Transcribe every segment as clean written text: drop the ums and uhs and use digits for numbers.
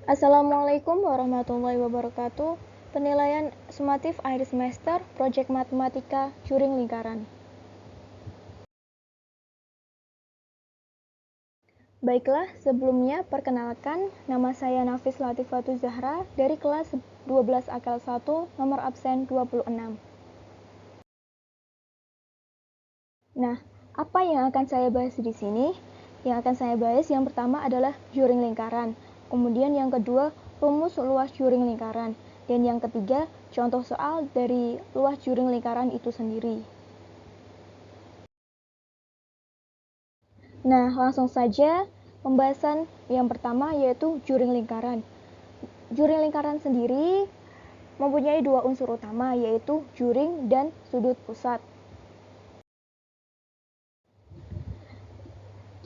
Assalamualaikum warahmatullahi wabarakatuh. Penilaian sumatif akhir semester Proyek Matematika Juring Lingkaran. Baiklah, sebelumnya perkenalkan, nama saya Nafis Latifatul Zahra dari kelas 12 akal 1, nomor absen 26. Nah, apa yang akan saya bahas di sini? Yang akan saya bahas yang pertama adalah juring lingkaran, kemudian yang kedua rumus luas juring lingkaran, dan yang ketiga contoh soal dari luas juring lingkaran itu sendiri. Nah, langsung saja pembahasan yang pertama yaitu juring lingkaran. Juring lingkaran sendiri mempunyai dua unsur utama yaitu juring dan sudut pusat.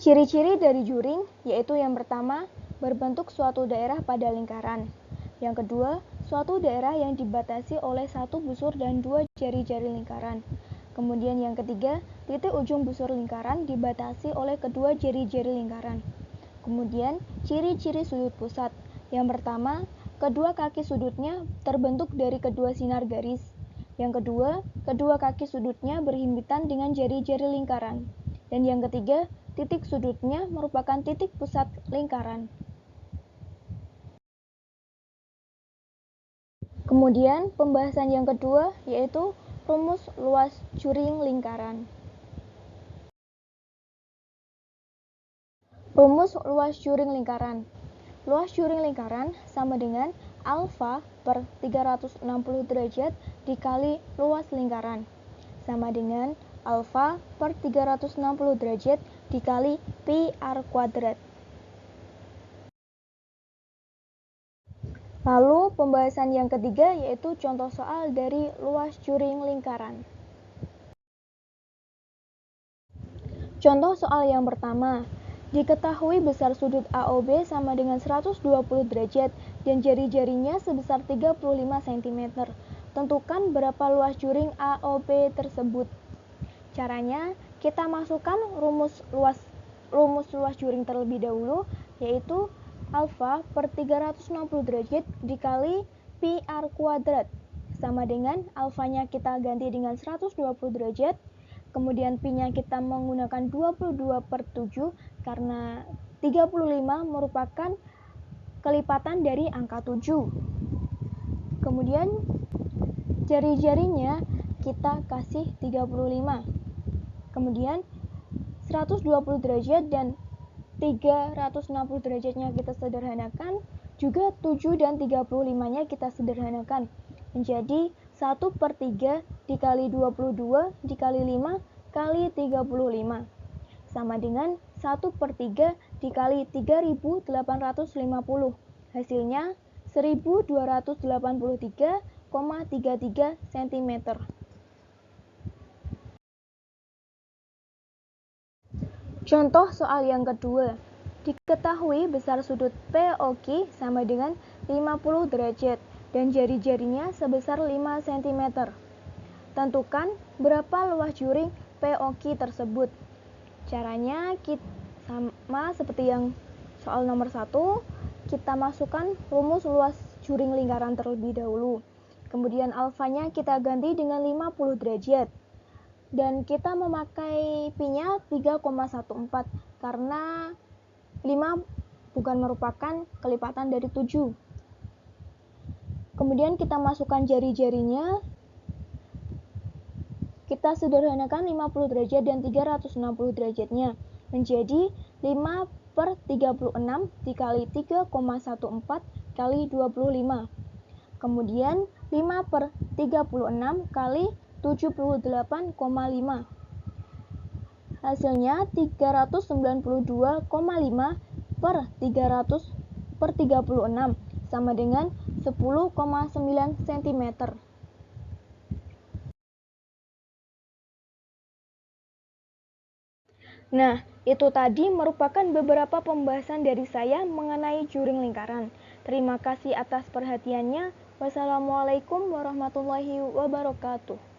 Ciri-ciri dari juring yaitu yang pertama, berbentuk suatu daerah pada lingkaran. Yang kedua, suatu daerah yang dibatasi oleh satu busur dan dua jari-jari lingkaran. Kemudian yang ketiga, titik ujung busur lingkaran dibatasi oleh kedua jari-jari lingkaran. Kemudian, ciri-ciri sudut pusat. Yang pertama, kedua kaki sudutnya terbentuk dari kedua sinar garis. Yang kedua, kedua kaki sudutnya berhimpitan dengan jari-jari lingkaran. Dan yang ketiga, titik sudutnya merupakan titik pusat lingkaran. Kemudian, pembahasan yang kedua yaitu rumus luas juring lingkaran. Rumus luas juring lingkaran. Luas juring lingkaran sama dengan alfa per 360 derajat dikali luas lingkaran, sama dengan alfa per 360 derajat dikali pi r kuadrat. Lalu pembahasan yang ketiga yaitu contoh soal dari luas juring lingkaran. Contoh soal yang pertama, diketahui besar sudut AOB sama dengan 120 derajat dan jari-jarinya sebesar 35 cm. Tentukan berapa luas juring AOB tersebut. Caranya, kita masukkan rumus luas juring terlebih dahulu, yaitu alfa per 360 derajat dikali pi r kuadrat, sama dengan alfanya kita ganti dengan 120 derajat, kemudian pi-nya kita menggunakan 22/7 karena 35 merupakan kelipatan dari angka 7. Kemudian jari-jarinya kita kasih 35. Kemudian 120 derajat dan 360 derajatnya kita sederhanakan, juga 7 dan 35-nya kita sederhanakan. Menjadi 1/3 dikali 22 dikali 5 kali 35. Sama dengan 1/3 dikali 3850. Hasilnya 1283,33 cm. Contoh soal yang kedua. Diketahui besar sudut POQ sama dengan 50 derajat dan jari-jarinya sebesar 5 cm. Tentukan berapa luas juring POQ tersebut. Caranya sama seperti yang soal nomor 1, kita masukkan rumus luas juring lingkaran terlebih dahulu. Kemudian alfanya kita ganti dengan 50 derajat. Dan kita memakai pi-nya 3,14 karena 5 bukan merupakan kelipatan dari 7. Kemudian kita masukkan jari-jarinya, kita sederhanakan 50 derajat dan 360 derajatnya menjadi 5/36 dikali 3,14 kali 25. Kemudian 5/36 kali 78,5. Hasilnya 392,5 per 300/36 sama dengan 10,9 cm. Nah, itu tadi merupakan beberapa pembahasan dari saya mengenai juring lingkaran. Terima kasih atas perhatiannya. Wassalamualaikum warahmatullahi wabarakatuh.